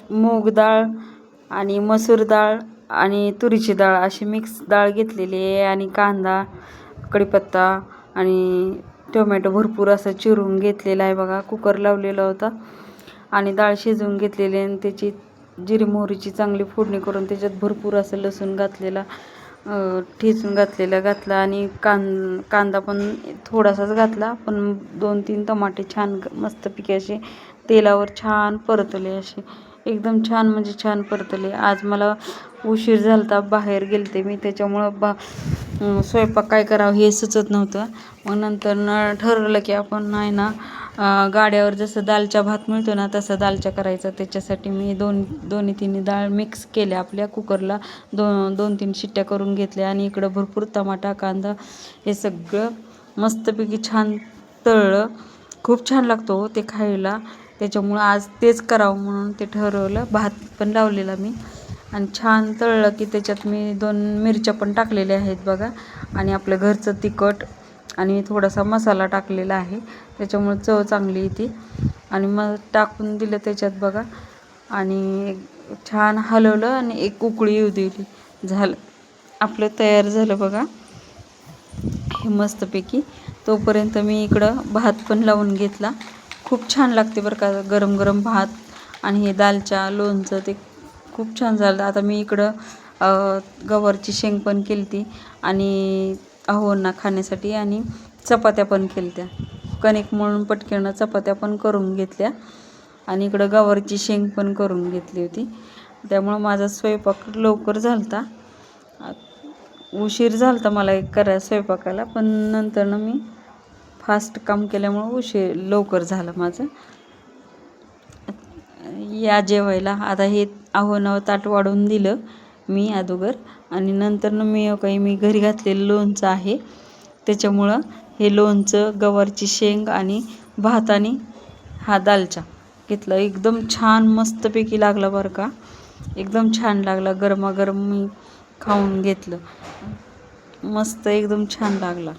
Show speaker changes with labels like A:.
A: मूग डाळ आणि मसूर डाळ आणि तुरीची डाळ अशी मिक्स डाळ घेतलेली आहे आणि कांदा, कढीपत्ता आणि टोमॅटो भरपूर असं चिरून घेतलेला आहे बघा. कुकर लावलेला होता आणि डाळ शिजवून घेतलेली आणि त्याची जिरी मोहरीची चांगली फोडणी करून त्याच्यात भरपूर असं लसूण घातलेला, ठेचून घातला आणि कांदा पण थोडासाच घातला, पण 2-3 टमाटे छान मस्तपैकी असे तेलावर छान परतले, असे एकदम छान म्हणजे छान परतले. आज मला उशीर झाला होता, बाहेर गेलते मी, त्याच्यामुळं स्वयंपाक काय करावं हे सुचत नव्हतं. मग नंतर ठरवलं की आपण नाही ना गाड्यावर जसं दालचा भात मिळतो ना तसा दालचा करायचा. त्याच्यासाठी मी दोन्ही तिन्ही डाळ मिक्स केल्या आपल्या कुकरला, 2-3 शिट्ट्या करून घेतल्या आणि इकडं भरपूर टमाटा, कांदा हे सगळं मस्तपैकी छान तळलं. खूप छान लागतो ते खायला, त्याच्यामुळं आज तेच करावं म्हणून ते ठरवलं. भात पण लावलेला मी आणि छान तळलं की त्याच्यात मी 2 मिरच्या पण टाकलेल्या आहेत बघा आणि आपलं घरचं तिखट आणि थोडासा मसाला टाकलेला आहे, त्याच्यामुळे चव चांगली येते. आणि मग टाकून दिलं त्याच्यात बघा आणि छान हलवलं आणि एक उकळी येऊ दिली. झालं आपलं तयार झालं बघा हे मस्तपैकी. तोपर्यंत मी इकडं भात पण लावून घेतला. खूप छान लागते बरं का गरम गरम भात आणि हे दालचा लोणचं ते खूप छान झालं. आता मी इकडं गवारची शेंग पण केली आणि अहोंना खाण्यासाठी आणि चपात्या पण केल्या. कणिक मळून पटकन चपात्या पण करून घेतल्या आणि इकडं गवारची शेंग पण करून घेतली होती. त्यामुळं माझा स्वयंपाक लवकर झाला. उशीर झाला होता मला स्वयंपाकाला, पण नंतर मी फास्ट काम केल्यामुळं लवकर झालं माझं. या जेवायला. आता हे अहोंनावर ताट वाढून दिलं मी अगोदर आणि नंतर मी घरी घातलेलं लोणचं आहे, त्याच्यामुळं हे लोणचं, गवारची शेंग आणि भात आणि हा दालचा घेतला. एकदम छान मस्तपैकी लागला बरं का, एकदम छान लागला. गरमागरम मी खाऊन घेतलं, मस्त एकदम छान लागला.